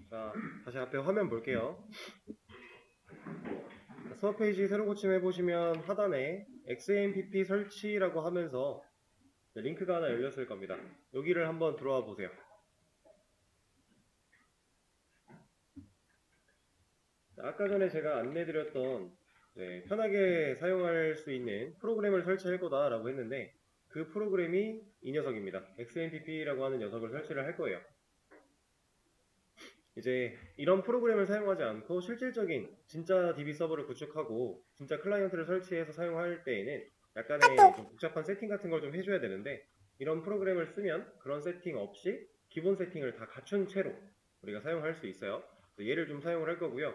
자, 다시 앞에 화면 볼게요. 수업 페이지 새로 고침해 보시면 하단에 XAMPP 설치라고 하면서 링크가 하나 열렸을 겁니다. 여기를 한번 들어와 보세요. 아까 전에 제가 안내드렸던 편하게 사용할 수 있는 프로그램을 설치할 거다라고 했는데 그 프로그램이 이 녀석입니다. XAMPP라고 하는 녀석을 설치를 할 거예요. 이제 이런 프로그램을 사용하지 않고 실질적인 진짜 DB 서버를 구축하고 진짜 클라이언트를 설치해서 사용할 때에는 약간의 좀 복잡한 세팅 같은 걸 좀 해줘야 되는데 이런 프로그램을 쓰면 그런 세팅 없이 기본 세팅을 다 갖춘 채로 우리가 사용할 수 있어요. 얘를 좀 사용을 할 거고요.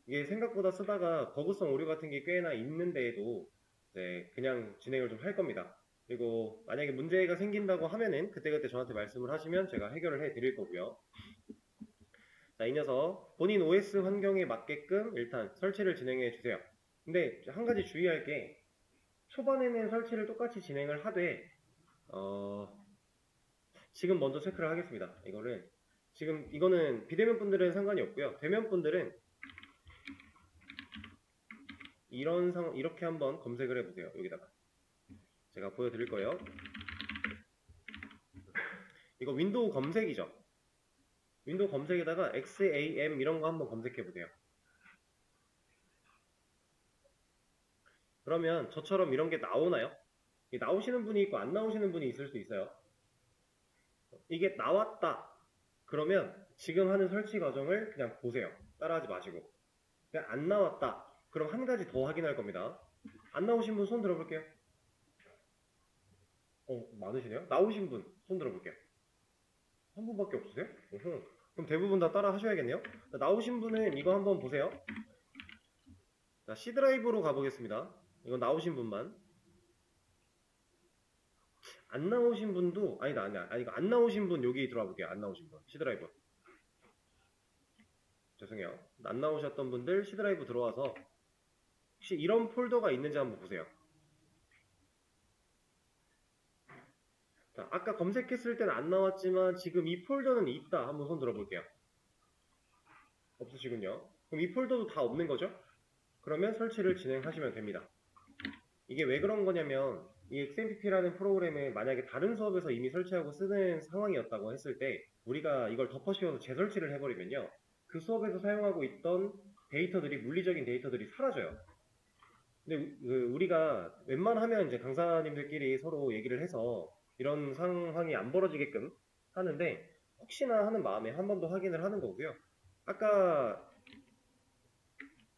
이게 생각보다 쓰다가 버그성 오류 같은 게 꽤나 있는데도 그냥 진행을 좀 할 겁니다. 그리고 만약에 문제가 생긴다고 하면은 그때그때 저한테 말씀을 하시면 제가 해결을 해 드릴 거고요. 자, 이 녀석 본인 OS 환경에 맞게끔 일단 설치를 진행해 주세요. 근데 한 가지 주의할 게 초반에는 설치를 똑같이 진행을 하되 지금 먼저 체크를 하겠습니다. 이거는 비대면 분들은 상관이 없고요. 대면 분들은 이렇게 한번 검색을 해보세요. 여기다가 제가 보여드릴 거예요. 이거 윈도우 검색이죠. 윈도우 검색에다가 XAM 이런 거 한번 검색해 보세요. 그러면 저처럼 이런 게 나오나요? 나오시는 분이 있고 안 나오시는 분이 있을 수 있어요. 이게 나왔다 그러면 지금 하는 설치 과정을 그냥 보세요. 따라하지 마시고. 그냥 안 나왔다 그럼 한 가지 더 확인할 겁니다. 안 나오신 분 손 들어볼게요. 많으시네요. 나오신 분 손 들어볼게요. 한 분밖에 없으세요? 그럼 대부분 다 따라 하셔야겠네요. 자, 나오신 분은 이거 한번 보세요. 자, C 드라이브로 가보겠습니다. 이건 나오신 분만. 안 나오신 분도 이거 안 나오신 분 여기 들어와 볼게요. 안 나오신 분 C 드라이브. 죄송해요. 안 나오셨던 분들 C 드라이브 들어와서 혹시 이런 폴더가 있는지 한번 보세요. 자, 아까 검색했을 때는 안 나왔지만 지금 이 폴더는 있다. 한번 손 들어볼게요. 없으시군요. 그럼 이 폴더도 다 없는 거죠? 그러면 설치를 진행하시면 됩니다. 이게 왜 그런 거냐면 이 XMPP라는 프로그램을 만약에 다른 수업에서 이미 설치하고 쓰는 상황이었다고 했을 때 우리가 이걸 덮어씌워서 재설치를 해버리면요. 그 수업에서 사용하고 있던 데이터들이 물리적인 데이터들이 사라져요. 근데 우리가 웬만하면 이제 강사님들끼리 서로 얘기를 해서 이런 상황이 안 벌어지게끔 하는데 혹시나 하는 마음에 한 번 더 확인을 하는 거고요. 아까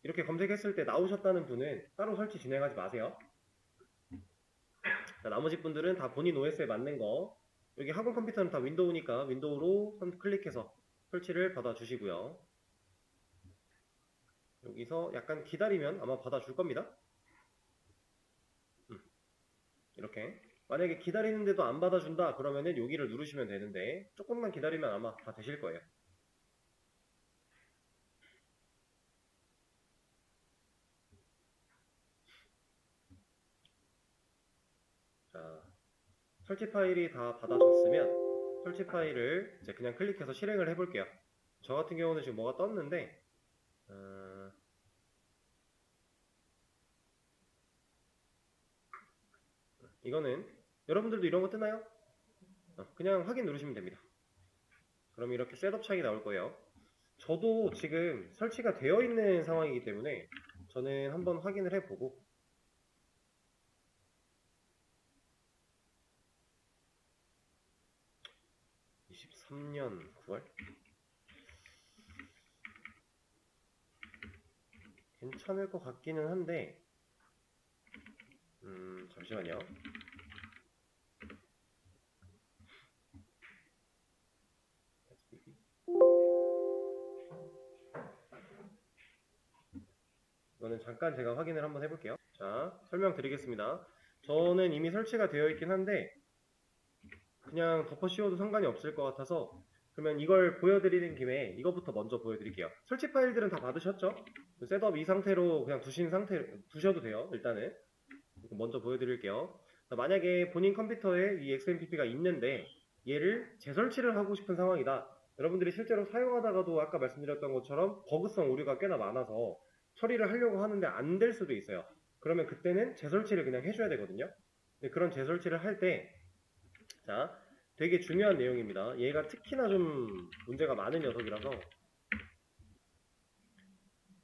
이렇게 검색했을 때 나오셨다는 분은 따로 설치 진행하지 마세요. 자, 나머지 분들은 다 본인 OS에 맞는 거 여기 학원 컴퓨터는 다 윈도우니까 윈도우로 클릭해서 설치를 받아주시고요. 여기서 약간 기다리면 아마 받아줄 겁니다. 이렇게 만약에 기다리는데도 안 받아준다 그러면은 여기를 누르시면 되는데 조금만 기다리면 아마 다 되실 거예요. 자, 설치 파일이 다 받아졌으면 설치 파일을 이제 그냥 클릭해서 실행을 해볼게요. 저 같은 경우는 지금 뭐가 떴는데 이거는 여러분들도 이런 거 뜨나요? 그냥 확인 누르시면 됩니다. 그럼 이렇게 셋업 창이 나올 거예요. 저도 지금 설치가 되어 있는 상황이기 때문에 저는 한번 확인을 해보고 23년 9월 괜찮을 것 같기는 한데 잠시만요. 이거는 잠깐 제가 확인을 한번 해볼게요. 자, 설명드리겠습니다. 저는 이미 설치가 되어 있긴 한데 그냥 덮어 씌워도 상관이 없을 것 같아서 그러면 이걸 보여드리는 김에 이거부터 먼저 보여드릴게요. 설치 파일들은 다 받으셨죠? 셋업 이 상태로 그냥 두셔도 돼요. 일단은 먼저 보여드릴게요. 만약에 본인 컴퓨터에 이 XMPP가 있는데 얘를 재설치를 하고 싶은 상황이다. 여러분들이 실제로 사용하다가도 아까 말씀드렸던 것처럼 버그성 오류가 꽤나 많아서 처리를 하려고 하는데 안 될 수도 있어요. 그러면 그때는 재설치를 그냥 해줘야 되거든요. 근데 그런 재설치를 할 때, 자, 되게 중요한 내용입니다. 얘가 특히나 좀 문제가 많은 녀석이라서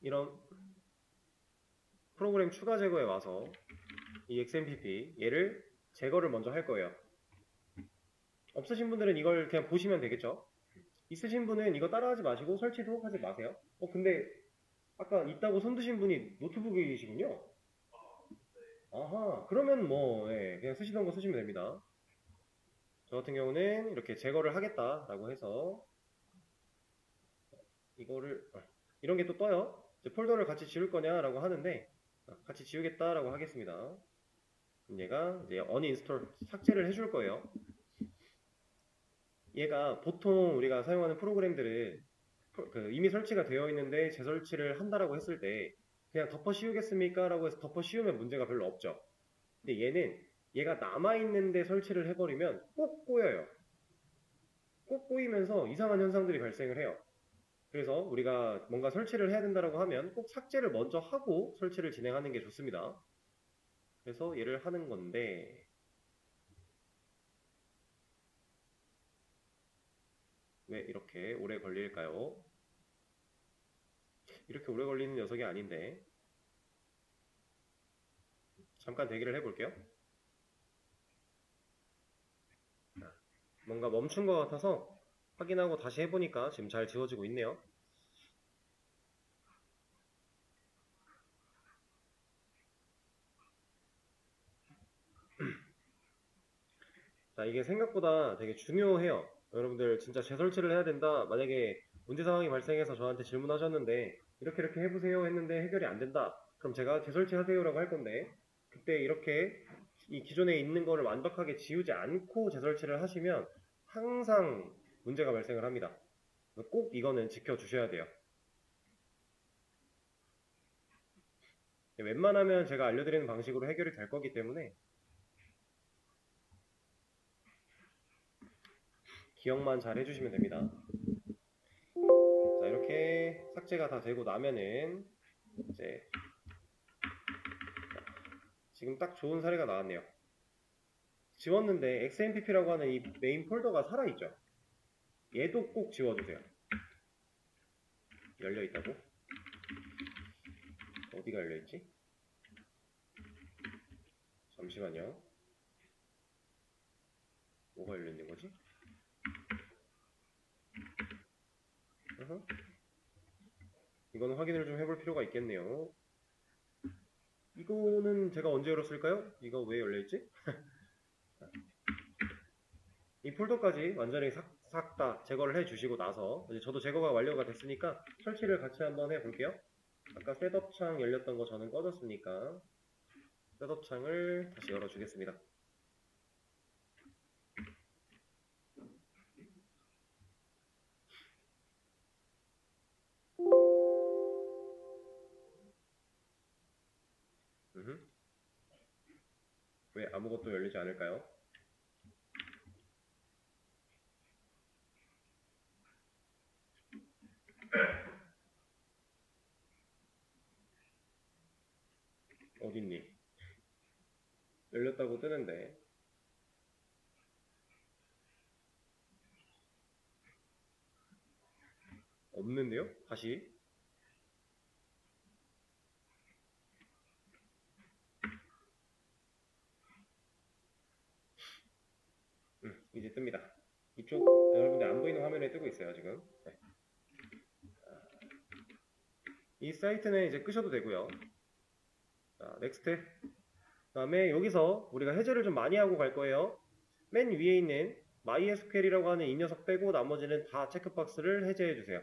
이런 프로그램 추가 제거에 와서 이 XMPP 얘를 제거를 먼저 할 거예요. 없으신 분들은 이걸 그냥 보시면 되겠죠. 있으신 분은 이거 따라하지 마시고 설치도 하지 마세요. 근데 아까 있다고 손드신 분이 노트북이시군요. 아하, 그러면 뭐 그냥 쓰시던 거 쓰시면 됩니다. 저 같은 경우는 이렇게 제거를 하겠다라고 해서 이거를 이런 게 또 떠요. 이제 폴더를 같이 지울 거냐라고 하는데 같이 지우겠다라고 하겠습니다. 그럼 얘가 이제 uninstall 삭제를 해줄 거예요. 얘가 보통 우리가 사용하는 프로그램들은 이미 설치가 되어 있는데 재설치를 한다라고 했을 때 그냥 덮어 씌우겠습니까? 라고 해서 덮어 씌우면 문제가 별로 없죠. 근데 얘가 남아있는데 설치를 해버리면 꼭 꼬여요. 꼭 꼬이면서 이상한 현상들이 발생을 해요. 그래서 우리가 뭔가 설치를 해야 된다고 하면 꼭 삭제를 먼저 하고 설치를 진행하는 게 좋습니다. 그래서 얘를 하는 건데 왜 이렇게 오래 걸릴까요? 이렇게 오래 걸리는 녀석이 아닌데 잠깐 대기를 해볼게요. 뭔가 멈춘 것 같아서 확인하고 다시 해보니까 지금 잘 지워지고 있네요. 자, 이게 생각보다 되게 중요해요. 여러분들 진짜 재설치를 해야 된다. 만약에 문제 상황이 발생해서 저한테 질문하셨는데 이렇게 해보세요 했는데 해결이 안 된다. 그럼 제가 재설치 하세요라고 할 건데 그때 이렇게 이 기존에 있는 거를 완벽하게 지우지 않고 재설치를 하시면 항상 문제가 발생을 합니다. 꼭 이거는 지켜주셔야 돼요. 웬만하면 제가 알려드리는 방식으로 해결이 될 거기 때문에 기억만 잘 해주시면 됩니다. 자, 이렇게 삭제가 다 되고 나면은 이제 지금 딱 좋은 사례가 나왔네요. 지웠는데 XMPP라고 하는 이 메인 폴더가 살아있죠. 얘도 꼭 지워주세요. 열려있다고? 어디가 열려있지? 잠시만요. 뭐가 열려있는 거지? 이거는 확인을 좀 해볼 필요가 있겠네요. 이거는 제가 언제 열었을까요? 이거 왜 열려있지? 이 폴더까지 완전히 싹 다 제거를 해주시고 나서 이제 저도 제거가 완료가 됐으니까 설치를 같이 한번 해볼게요. 아까 셋업 창 열렸던 거 저는 꺼졌으니까 셋업 창을 다시 열어주겠습니다. 왜 아무것도 열리지 않을까요? 어딨니? 열렸다고 뜨는데 없는데요? 다시 이제 뜹니다. 이쪽 여러분들 안 보이는 화면에 뜨고 있어요 지금. 네. 이 사이트는 이제 끄셔도 되고요. 자, 넥스트. 그 다음에 여기서 우리가 해제를 좀 많이 하고 갈 거예요. 맨 위에 있는 MySQL이라고 하는 이 녀석 빼고 나머지는 다 체크박스를 해제해 주세요.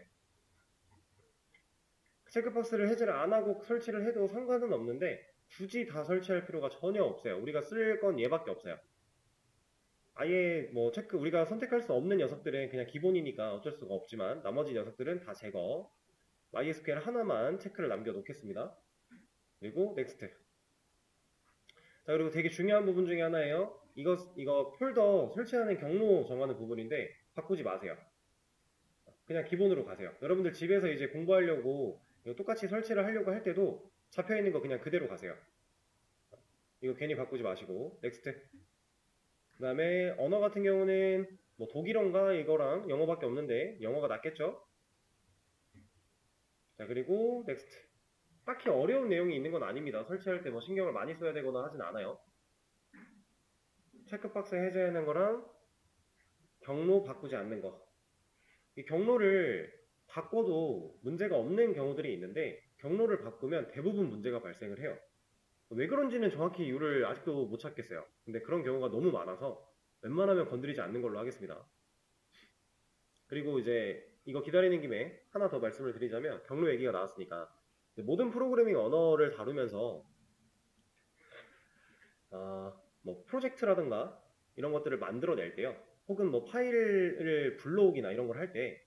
체크박스를 해제를 안 하고 설치를 해도 상관은 없는데 굳이 다 설치할 필요가 전혀 없어요. 우리가 쓸 건 얘밖에 없어요. 아예 뭐 체크 우리가 선택할 수 없는 녀석들은 그냥 기본이니까 어쩔 수가 없지만 나머지 녀석들은 다 제거. MySQL 하나만 체크를 남겨 놓겠습니다. 그리고 넥스트. 자, 그리고 되게 중요한 부분 중에 하나예요. 이거 폴더 설치하는 경로 정하는 부분인데 바꾸지 마세요. 그냥 기본으로 가세요. 여러분들 집에서 이제 공부하려고 이거 똑같이 설치를 하려고 할 때도 잡혀있는 거 그냥 그대로 가세요. 이거 괜히 바꾸지 마시고. 넥스트. 그 다음에 언어 같은 경우는 뭐 독일어인가 이거랑 영어밖에 없는데 영어가 낫겠죠? 자, 그리고 넥스트. 딱히 어려운 내용이 있는 건 아닙니다. 설치할 때 뭐 신경을 많이 써야 되거나 하진 않아요. 체크박스 해제하는 거랑 경로 바꾸지 않는 거. 이 경로를 바꿔도 문제가 없는 경우들이 있는데 경로를 바꾸면 대부분 문제가 발생을 해요. 왜 그런지는 정확히 이유를 아직도 못 찾겠어요. 근데 그런 경우가 너무 많아서 웬만하면 건드리지 않는 걸로 하겠습니다. 그리고 이제 이거 기다리는 김에 하나 더 말씀을 드리자면 경로 얘기가 나왔으니까 모든 프로그래밍 언어를 다루면서 뭐 프로젝트라든가 이런 것들을 만들어낼 때요. 혹은 뭐 파일을 불러오기나 이런 걸 할 때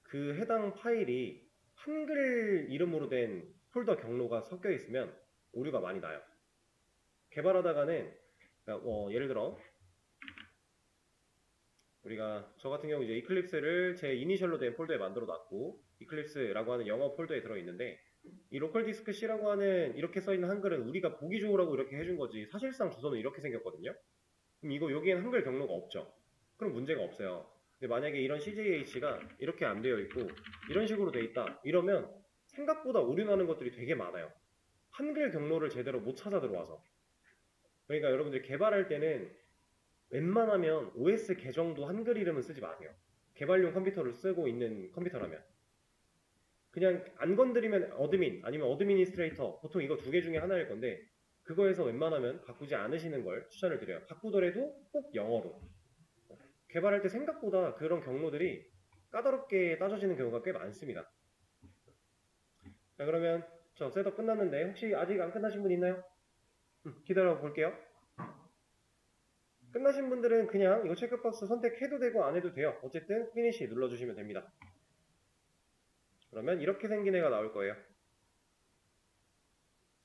그 해당 파일이 한글 이름으로 된 폴더 경로가 섞여 있으면 오류가 많이 나요. 개발하다가는 그러니까 예를 들어 우리가 저 같은 경우 이제 이클립스를 제 이니셜로 된 폴더에 만들어 놨고 이클립스라고 하는 영어 폴더에 들어 있는데 이 로컬 디스크 C라고 하는 이렇게 써 있는 한글은 우리가 보기 좋으라고 이렇게 해준 거지 사실상 주소는 이렇게 생겼거든요. 그럼 이거 여기에는 한글 경로가 없죠. 그럼 문제가 없어요. 근데 만약에 이런 CJH가 이렇게 안 되어 있고 이런 식으로 돼 있다 이러면 생각보다 오류 나는 것들이 되게 많아요. 한글 경로를 제대로 못 찾아 들어와서. 그러니까 여러분들 개발할 때는 웬만하면 OS 계정도 한글 이름은 쓰지 마세요. 개발용 컴퓨터를 쓰고 있는 컴퓨터라면. 그냥 안 건드리면 어드민 아니면 어드미니스트레이터 보통 이거 두 개 중에 하나일 건데 그거에서 웬만하면 바꾸지 않으시는 걸 추천을 드려요. 바꾸더라도 꼭 영어로. 개발할 때 생각보다 그런 경로들이 까다롭게 따져지는 경우가 꽤 많습니다. 자, 그러면 저 셋업 끝났는데 혹시 아직 안 끝나신 분 있나요? 기다려 볼게요. 끝나신 분들은 그냥 이거 체크박스 선택해도 되고 안 해도 돼요. 어쨌든 피니시 눌러주시면 됩니다. 그러면 이렇게 생긴 애가 나올 거예요.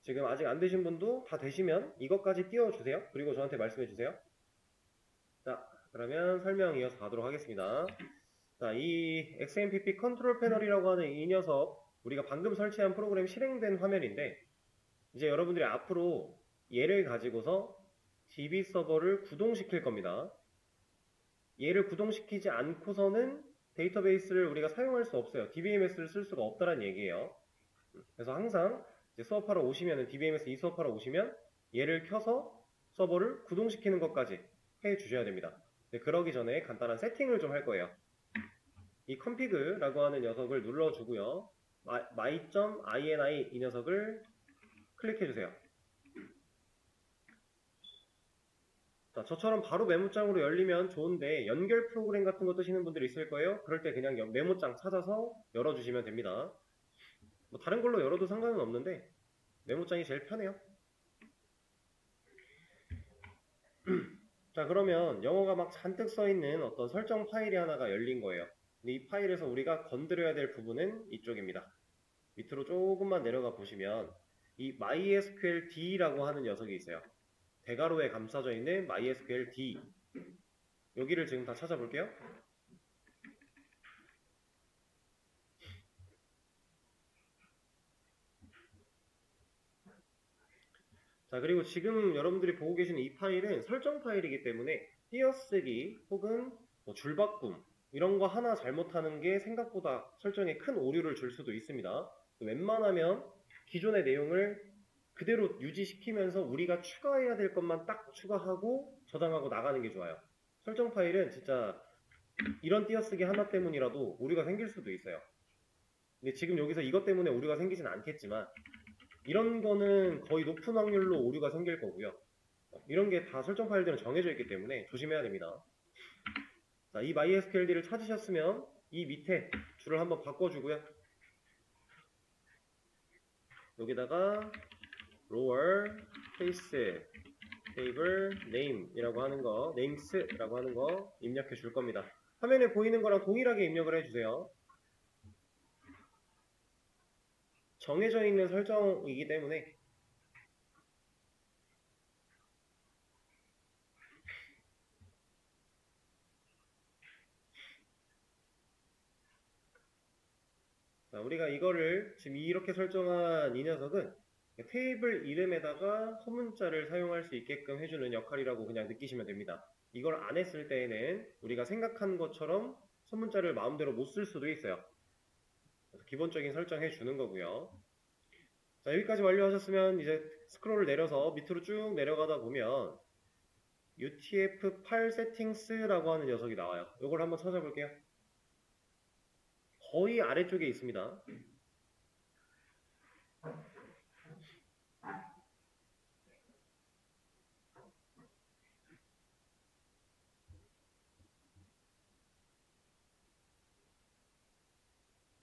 지금 아직 안 되신 분도 다 되시면 이것까지 띄워주세요. 그리고 저한테 말씀해주세요. 자, 그러면 설명 이어서 가도록 하겠습니다. 자, 이 XMPP 컨트롤 패널이라고 하는 이 녀석 우리가 방금 설치한 프로그램 실행된 화면인데 이제 여러분들이 앞으로 얘를 가지고서 DB 서버를 구동시킬 겁니다. 얘를 구동시키지 않고서는 데이터베이스를 우리가 사용할 수 없어요. DBMS를 쓸 수가 없다는 얘기예요. 그래서 항상 이제 수업하러 오시면 DBMS 이 수업하러 오시면 얘를 켜서 서버를 구동시키는 것까지 해 주셔야 됩니다. 그러기 전에 간단한 세팅을 좀 할 거예요. 이 config라고 하는 녀석을 눌러주고요. my.ini 이 녀석을 클릭해주세요. 자, 저처럼 바로 메모장으로 열리면 좋은데 연결 프로그램 같은 거 뜨시는 분들이 있을 거예요. 그럴 때 그냥 메모장 찾아서 열어주시면 됩니다. 뭐 다른 걸로 열어도 상관은 없는데 메모장이 제일 편해요. 자, 그러면 영어가 막 잔뜩 써있는 어떤 설정 파일이 하나가 열린 거예요. 근데 이 파일에서 우리가 건드려야 될 부분은 이쪽입니다. 밑으로 조금만 내려가 보시면 이 MySQL D라고 하는 녀석이 있어요. 대괄호에 감싸져 있는 MySQL D 여기를 지금 다 찾아볼게요. 자, 그리고 지금 여러분들이 보고 계시는 이 파일은 설정 파일이기 때문에 띄어쓰기 혹은 뭐 줄바꿈 이런 거 하나 잘못하는 게 생각보다 설정에 큰 오류를 줄 수도 있습니다. 웬만하면 기존의 내용을 그대로 유지시키면서 우리가 추가해야 될 것만 딱 추가하고 저장하고 나가는 게 좋아요. 설정 파일은 진짜 이런 띄어쓰기 하나 때문이라도 오류가 생길 수도 있어요. 근데 지금 여기서 이것 때문에 오류가 생기진 않겠지만 이런 거는 거의 높은 확률로 오류가 생길 거고요. 이런 게 다 설정 파일들은 정해져 있기 때문에 조심해야 됩니다. 자, 이 MySQLD를 찾으셨으면 이 밑에 줄을 한번 바꿔주고요. 여기다가 rower case table name 이라고 하는 거 names라고 하는 거 입력해 줄 겁니다. 화면에 보이는 거랑 동일하게 입력을 해주세요. 정해져 있는 설정이기 때문에 자, 우리가 이거를 지금 이렇게 설정한 이 녀석은 테이블 이름에다가 소문자를 사용할 수 있게끔 해주는 역할이라고 그냥 느끼시면 됩니다. 이걸 안 했을 때에는 우리가 생각한 것처럼 소문자를 마음대로 못 쓸 수도 있어요. 그래서 기본적인 설정해 주는 거고요. 자, 여기까지 완료하셨으면 이제 스크롤을 내려서 밑으로 쭉 내려가다 보면 UTF-8 세팅스라고 하는 녀석이 나와요. 이걸 한번 찾아볼게요. 거의 아래쪽에 있습니다.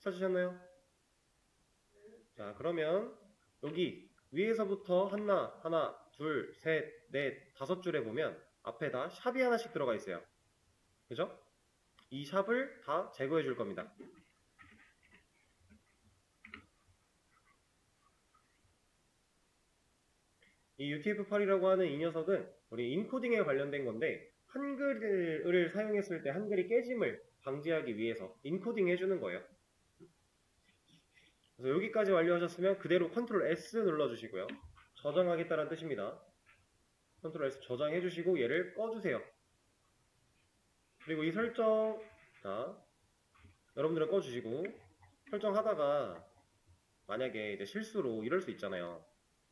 찾으셨나요? 자, 그러면 여기 위에서부터 하나, 둘, 셋, 넷, 5줄에 보면 앞에다 샵이 하나씩 들어가 있어요. 그죠? 이 샵을 다 제거해 줄 겁니다. 이 UTF-8이라고 하는 이 녀석은 우리 인코딩에 관련된 건데 한글을 사용했을 때 한글이 깨짐을 방지하기 위해서 인코딩 해주는 거예요. 그래서 여기까지 완료하셨으면 그대로 컨트롤 S 눌러주시고요. 저장하겠다는 뜻입니다. 컨트롤 S 저장해 주시고 얘를 꺼주세요. 그리고 이 설정, 자, 여러분들은 꺼주시고 설정하다가 만약에 이제 실수로 이럴 수 있잖아요.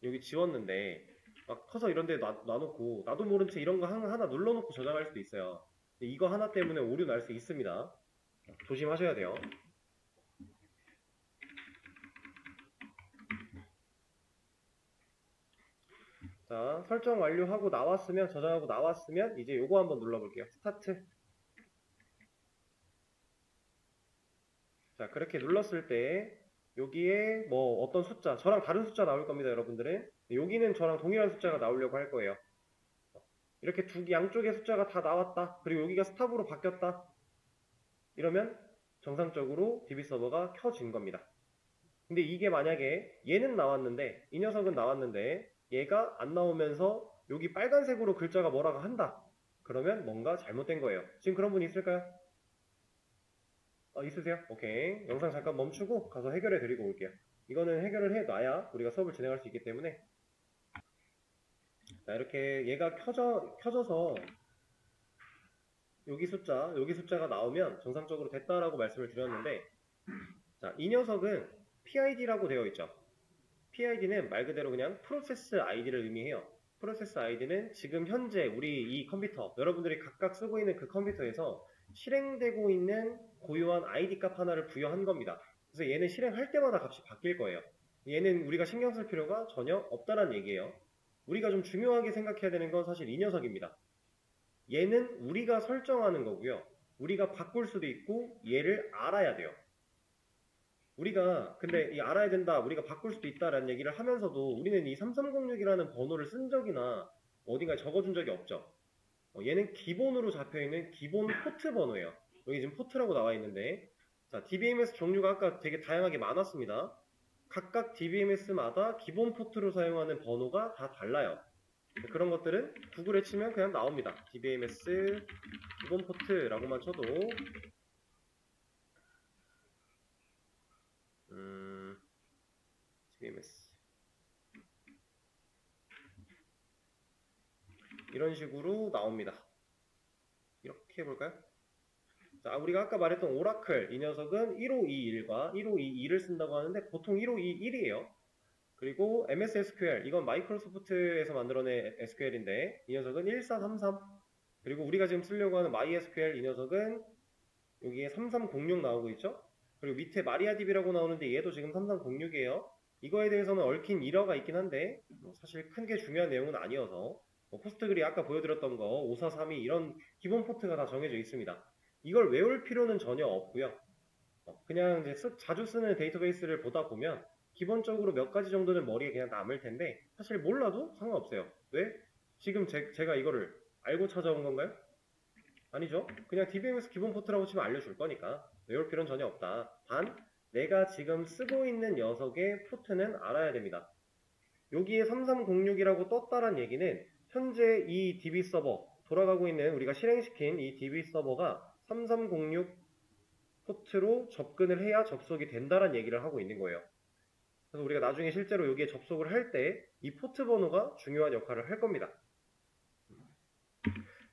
여기 지웠는데 막 커서 이런 데 놔놓고 나도 모른 채 이런 거 하나 눌러놓고 저장할 수도 있어요. 이거 하나 때문에 오류 날 수 있습니다. 조심하셔야 돼요. 자, 설정 완료하고 나왔으면, 저장하고 나왔으면 이제 요거 한번 눌러볼게요. 스타트. 자, 그렇게 눌렀을 때 여기에 뭐 어떤 숫자, 저랑 다른 숫자 나올 겁니다, 여러분들은. 여기는 저랑 동일한 숫자가 나오려고 할 거예요. 이렇게 양쪽의 숫자가 다 나왔다. 그리고 여기가 스탑으로 바뀌었다. 이러면 정상적으로 DB 서버가 켜진 겁니다. 근데 이게 만약에 얘는 나왔는데, 이 녀석은 나왔는데 얘가 안 나오면서 여기 빨간색으로 글자가 뭐라고 한다. 그러면 뭔가 잘못된 거예요. 지금 그런 분 있을까요? 있으세요? 오케이. 영상 잠깐 멈추고 가서 해결해 드리고 올게요. 이거는 해결을 해놔야 우리가 수업을 진행할 수 있기 때문에. 자, 이렇게 얘가 켜져서 여기 숫자가 나오면 정상적으로 됐다라고 말씀을 드렸는데, 자, 이 녀석은 PID라고 되어 있죠. PID는 말 그대로 그냥 프로세스 아이디를 의미해요. 프로세스 아이디는 지금 현재 우리 이 컴퓨터, 여러분들이 각각 쓰고 있는 그 컴퓨터에서 실행되고 있는 고유한 아이디 값 하나를 부여한 겁니다. 그래서 얘는 실행할 때마다 값이 바뀔 거예요. 얘는 우리가 신경 쓸 필요가 전혀 없다는 얘기예요. 우리가 좀 중요하게 생각해야 되는 건 사실 이 녀석입니다. 얘는 우리가 설정하는 거고요. 우리가 바꿀 수도 있고 얘를 알아야 돼요. 우리가 근데 이 알아야 된다, 우리가 바꿀 수도 있다라는 얘기를 하면서도 우리는 이 3306이라는 번호를 쓴 적이나 어딘가에 적어준 적이 없죠. 얘는 기본으로 잡혀있는 기본 포트 번호예요. 여기 지금 포트라고 나와 있는데, 자, DBMS 종류가 아까 되게 다양하게 많았습니다. 각각 DBMS마다 기본 포트로 사용하는 번호가 다 달라요. 그런 것들은 구글에 치면 그냥 나옵니다. DBMS 기본 포트라고만 쳐도 DBMS 이런 식으로 나옵니다. 이렇게 해볼까요? 자, 우리가 아까 말했던 오라클, 이 녀석은 1521과 1522를 쓴다고 하는데 보통 1521이에요. 그리고 MS SQL, 이건 마이크로소프트에서 만들어낸 SQL인데 이 녀석은 1433. 그리고 우리가 지금 쓰려고 하는 MySQL, 이 녀석은 여기에 3306 나오고 있죠. 그리고 밑에 마리아DB라고 나오는데 얘도 지금 3306이에요. 이거에 대해서는 얽힌 일화가 있긴 한데 사실 큰 게 중요한 내용은 아니어서 포스트그리 아까 보여드렸던 거 5432 이런 기본 포트가 다 정해져 있습니다. 이걸 외울 필요는 전혀 없고요. 그냥 이제 자주 쓰는 데이터베이스를 보다 보면 기본적으로 몇 가지 정도는 머리에 그냥 남을 텐데 사실 몰라도 상관없어요. 왜? 지금 제가 이거를 알고 찾아온 건가요? 아니죠. 그냥 DBMS 기본 포트라고 치면 알려줄 거니까 외울 필요는 전혀 없다. 단 내가 지금 쓰고 있는 녀석의 포트는 알아야 됩니다. 여기에 3306이라고 떴다란 얘기는 현재 이 DB 서버 돌아가고 있는 우리가 실행시킨 이 DB 서버가 3306 포트로 접근을 해야 접속이 된다는 얘기를 하고 있는 거예요. 그래서 우리가 나중에 실제로 여기에 접속을 할 때 이 포트 번호가 중요한 역할을 할 겁니다.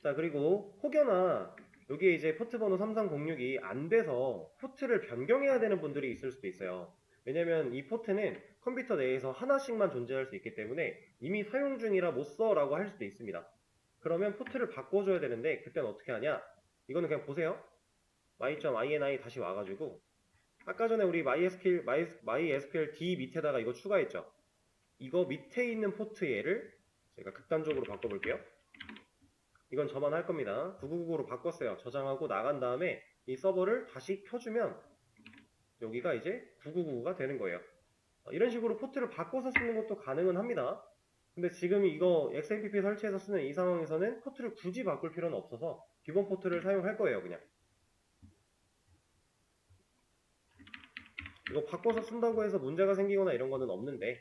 자, 그리고 혹여나 여기에 이제 포트 번호 3306이 안 돼서 포트를 변경해야 되는 분들이 있을 수도 있어요. 왜냐면 이 포트는 컴퓨터 내에서 하나씩만 존재할 수 있기 때문에 이미 사용 중이라 못 써라고 할 수도 있습니다. 그러면 포트를 바꿔줘야 되는데 그때는 어떻게 하냐? 이거는 그냥 보세요. my.ini 다시 와가지고 아까 전에 우리 MySQL D 밑에다가 이거 추가했죠? 이거 밑에 있는 포트 얘를 제가 극단적으로 바꿔볼게요. 이건 저만 할 겁니다. 9999로 바꿨어요. 저장하고 나간 다음에 이 서버를 다시 켜주면 여기가 이제 9999가 되는 거예요. 이런 식으로 포트를 바꿔서 쓰는 것도 가능은 합니다. 근데 지금 이거 XMPP 설치해서 쓰는 이 상황에서는 포트를 굳이 바꿀 필요는 없어서 기본 포트를 사용할 거예요, 그냥. 이거 바꿔서 쓴다고 해서 문제가 생기거나 이런 거는 없는데,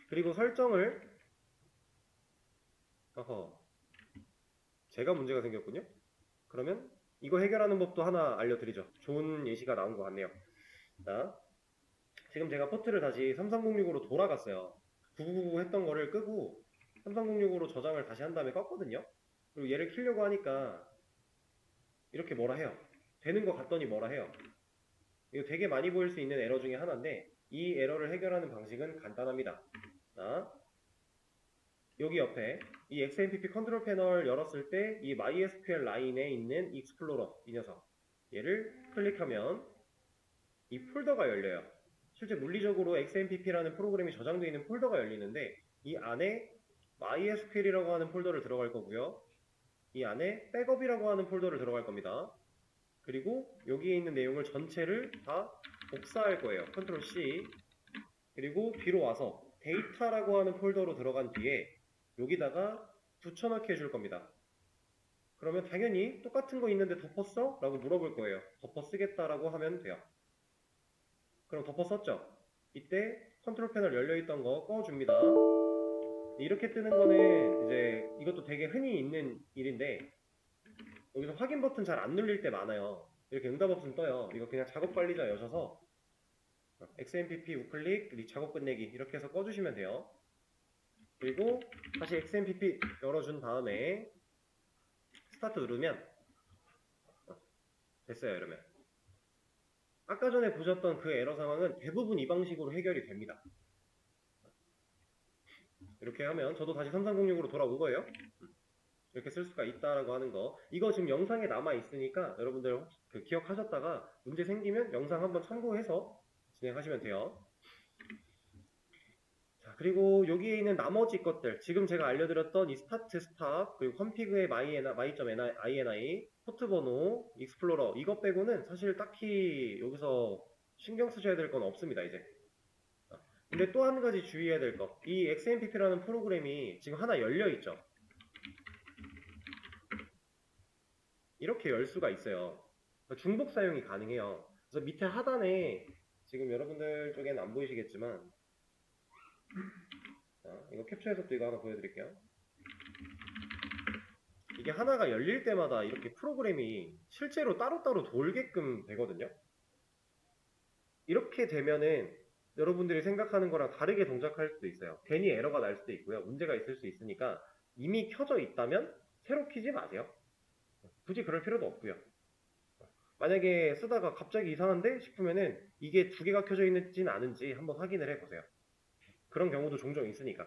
그리고 설정을 제가 문제가 생겼군요. 그러면 이거 해결하는 법도 하나 알려드리죠. 좋은 예시가 나온 것 같네요. 자, 지금 제가 포트를 다시 3306으로 돌아갔어요. 9999 했던 거를 끄고 3306으로 저장을 다시 한 다음에 껐거든요. 그리고 얘를 키려고 하니까 이렇게 뭐라 해요. 되는 것 같더니 뭐라 해요. 이거 되게 많이 보일 수 있는 에러 중에 하나인데 이 에러를 해결하는 방식은 간단합니다. 자, 여기 옆에 이 XMPP 컨트롤 패널 열었을 때 이 MySQL 라인에 있는 익스플로러 이 녀석 얘를 클릭하면 이 폴더가 열려요. 실제 물리적으로 XMPP라는 프로그램이 저장되어 있는 폴더가 열리는데 이 안에 MySQL이라고 하는 폴더를 들어갈 거고요. 이 안에 백업이라고 하는 폴더를 들어갈 겁니다. 그리고 여기에 있는 내용을 전체를 다 복사할 거예요. 컨트롤 C. 그리고 뒤로 와서 데이터라고 하는 폴더로 들어간 뒤에 여기다가 붙여넣기 해줄 겁니다. 그러면 당연히 똑같은 거 있는데 덮었어? 라고 물어볼 거예요. 덮어 쓰겠다라고 하면 돼요. 그럼 덮어 썼죠? 이때 컨트롤 패널 열려있던 거 꺼줍니다. 이렇게 뜨는 거는 이제 이것도 되게 흔히 있는 일인데 여기서 확인 버튼 잘 안 눌릴 때 많아요. 이렇게 응답 버튼 떠요. 이거 그냥 작업 관리자 여셔서 XMPP 우클릭 작업 끝내기 이렇게 해서 꺼주시면 돼요. 그리고 다시 XMPP 열어준 다음에 스타트 누르면 됐어요. 이러면 아까 전에 보셨던 그 에러 상황은 대부분 이 방식으로 해결이 됩니다. 이렇게 하면 저도 다시 3306으로 돌아온 거예요. 이렇게 쓸 수가 있다라고 하는 거. 이거 지금 영상에 남아 있으니까 여러분들 기억하셨다가 문제 생기면 영상 한번 참고해서 진행하시면 돼요. 자, 그리고 여기에 있는 나머지 것들 지금 제가 알려드렸던 이 스타트 스탑 그리고 컴피그의 my.ini 포트 번호 익스플로러 이것 빼고는 사실 딱히 여기서 신경 쓰셔야 될 건 없습니다. 이제 근데 또 한 가지 주의해야 될 거 이 XMPP라는 프로그램이 지금 하나 열려 있죠. 이렇게 열 수가 있어요. 중복 사용이 가능해요. 그래서 밑에 하단에 지금 여러분들 쪽에는 안 보이시겠지만 자, 이거 캡처 해석도 이거 하나 보여드릴게요. 이게 하나가 열릴 때마다 이렇게 프로그램이 실제로 따로따로 돌게끔 되거든요. 이렇게 되면은 여러분들이 생각하는 거랑 다르게 동작할 수도 있어요. 괜히 에러가 날 수도 있고요. 문제가 있을 수 있으니까 이미 켜져 있다면 새로 키지 마세요. 굳이 그럴 필요도 없고요. 만약에 쓰다가 갑자기 이상한데 싶으면은 이게 두 개가 켜져 있는지는 않은지 한번 확인을 해보세요. 그런 경우도 종종 있으니까.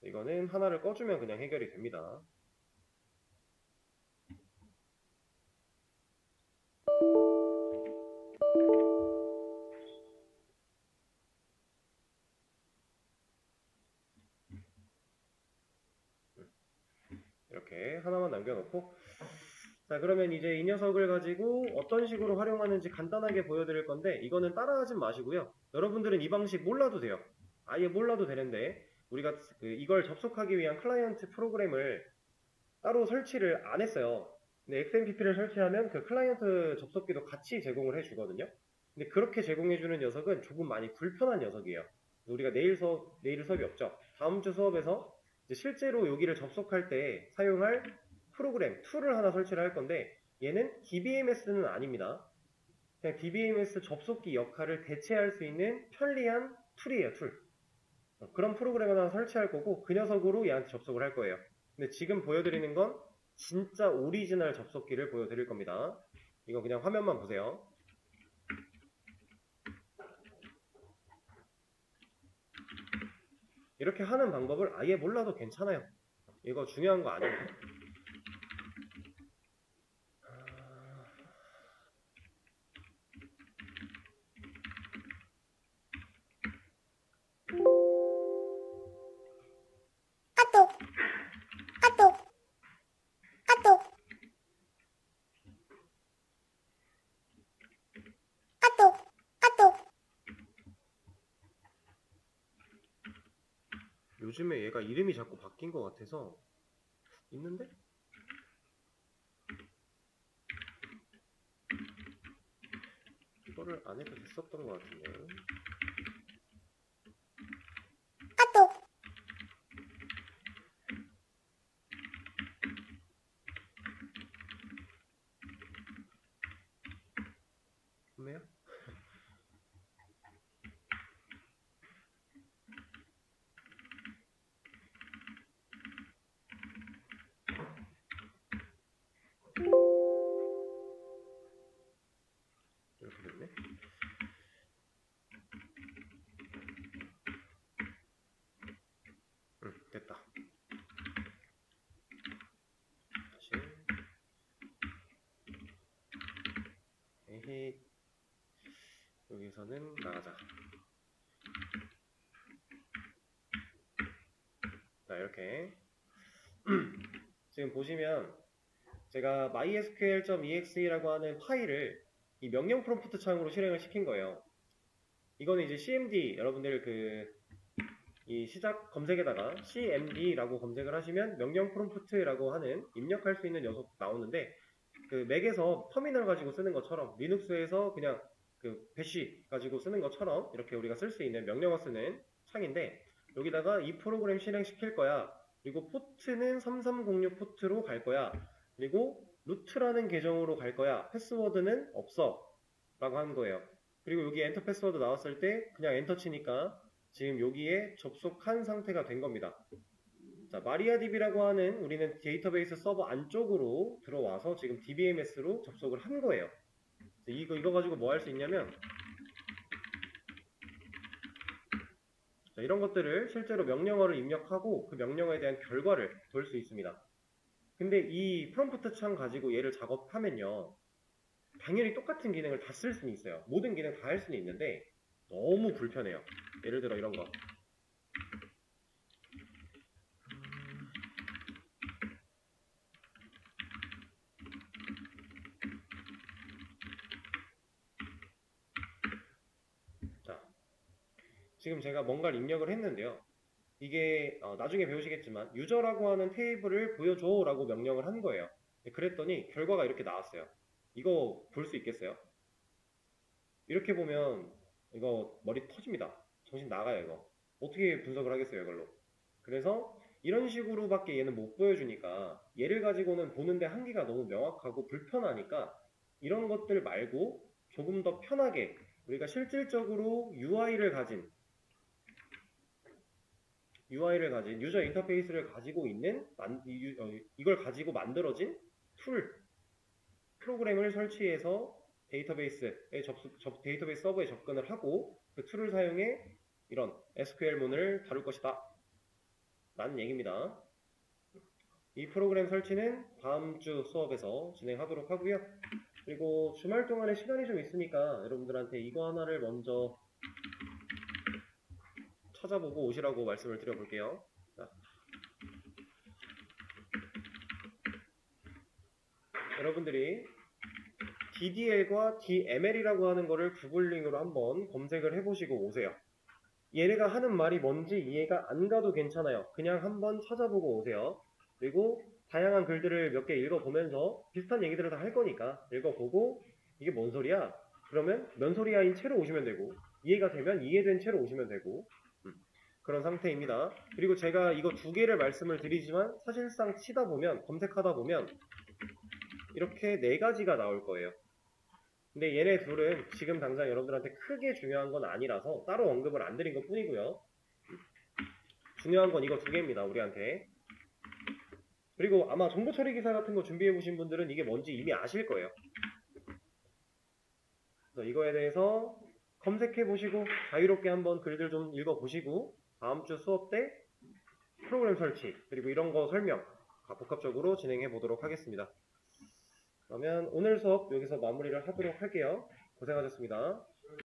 이거는 하나를 꺼주면 그냥 해결이 됩니다. 이렇게 하나만 남겨놓고 자 그러면 이제 이 녀석을 가지고 어떤 식으로 활용하는지 간단하게 보여드릴 건데 이거는 따라하진 마시고요. 여러분들은 이 방식 몰라도 돼요. 아예 몰라도 되는데 우리가 이걸 접속하기 위한 클라이언트 프로그램을 따로 설치를 안 했어요. 근데 XMPP를 설치하면 그 클라이언트 접속기도 같이 제공을 해주거든요. 근데 그렇게 제공해주는 녀석은 조금 많이 불편한 녀석이에요. 우리가 내일 수업이 없죠. 다음 주 수업에서 이제 실제로 여기를 접속할 때 사용할 프로그램, 툴을 하나 설치를 할 건데 얘는 DBMS는 아닙니다. 그냥 DBMS 접속기 역할을 대체할 수 있는 편리한 툴이에요, 툴. 그런 프로그램을 하나 설치할 거고 그 녀석으로 얘한테 접속을 할 거예요. 근데 지금 보여드리는 건 진짜 오리지널 접속기를 보여드릴 겁니다. 이거 그냥 화면만 보세요. 이렇게 하는 방법을 아예 몰라도 괜찮아요. 이거 중요한 거 아니에요. 요즘에 얘가 이름이 자꾸 바뀐 것 같아서 있는데? 이거를 안 해도 됐었던 것 같은데. 분매요? 이렇게 됐네. 응, 됐다. 다시. 에헤이. 여기서는 나가자. 자, 이렇게. 지금 보시면 제가 mysql.exe라고 하는 파일을 이 명령 프롬프트 창으로 실행을 시킨 거예요. 이거는 이제 cmd, 여러분들 이 시작 검색에다가 cmd라고 검색을 하시면 명령 프롬프트라고 하는 입력할 수 있는 녀석 나오는데, 그 맥에서 터미널 가지고 쓰는 것처럼 리눅스에서 그냥 그 배시 가지고 쓰는 것처럼 이렇게 우리가 쓸 수 있는 명령어 쓰는 창인데, 여기다가 이 프로그램 실행시킬 거야. 그리고 포트는 3306 포트로 갈 거야. 그리고 루트라는 계정으로 갈 거야. 패스워드는 없어 라고 하는 거예요. 그리고 여기 엔터 패스워드 나왔을 때 그냥 엔터 치니까 지금 여기에 접속한 상태가 된 겁니다. 자, 마리아DB라고 하는 우리는 데이터베이스 서버 안쪽으로 들어와서 지금 DBMS로 접속을 한 거예요. 이거 가지고 뭐 할 수 있냐면, 자, 이런 것들을 실제로 명령어를 입력하고 그 명령어에 대한 결과를 볼 수 있습니다. 근데 이 프롬프트 창 가지고 얘를 작업하면요, 당연히 똑같은 기능을 다 쓸 수는 있어요. 모든 기능 다 할 수는 있는데 너무 불편해요. 예를 들어 이런 거. 자, 지금 제가 뭔가를 입력을 했는데요. 이게 나중에 배우시겠지만 유저라고 하는 테이블을 보여줘 라고 명령을 한 거예요. 그랬더니 결과가 이렇게 나왔어요. 이거 볼 수 있겠어요? 이렇게 보면 이거 머리 터집니다. 정신 나가요 이거. 어떻게 분석을 하겠어요 이걸로. 그래서 이런 식으로밖에 얘는 못 보여주니까 얘를 가지고는 보는데 한계가 너무 명확하고 불편하니까 이런 것들 말고 조금 더 편하게 우리가 실질적으로 UI를 가진 유저 인터페이스를 가지고 있는 이걸 가지고 만들어진 툴 프로그램을 설치해서 데이터베이스 서버에 접근을 하고 그 툴을 사용해 이런 SQL문을 다룰 것이다 라는 얘기입니다. 이 프로그램 설치는 다음 주 수업에서 진행하도록 하고요. 그리고 주말 동안에 시간이 좀 있으니까 여러분들한테 이거 하나를 먼저 찾아보고 오시라고 말씀을 드려볼게요. 자. 여러분들이 DDL과 DML이라고 하는 거를 구글링으로 한번 검색을 해보시고 오세요. 얘네가 하는 말이 뭔지 이해가 안 가도 괜찮아요. 그냥 한번 찾아보고 오세요. 그리고 다양한 글들을 몇 개 읽어보면서 비슷한 얘기들을 다 할 거니까 읽어보고 이게 뭔 소리야? 그러면 뭔 소리야인 채로 오시면 되고, 이해가 되면 이해된 채로 오시면 되고, 그런 상태입니다. 그리고 제가 이거 두 개를 말씀을 드리지만 사실상 치다 보면, 검색하다 보면 이렇게 네 가지가 나올 거예요. 근데 얘네 둘은 지금 당장 여러분들한테 크게 중요한 건 아니라서 따로 언급을 안 드린 것 뿐이고요. 중요한 건 이거 두 개입니다, 우리한테. 그리고 아마 정보 처리 기사 같은 거 준비해 보신 분들은 이게 뭔지 이미 아실 거예요. 그래서 이거에 대해서 검색해 보시고 자유롭게 한번 글들 좀 읽어 보시고 다음 주 수업 때 프로그램 설치 그리고 이런 거 설명 복합적으로 진행해 보도록 하겠습니다. 그러면 오늘 수업 여기서 마무리를 하도록 할게요. 고생하셨습니다.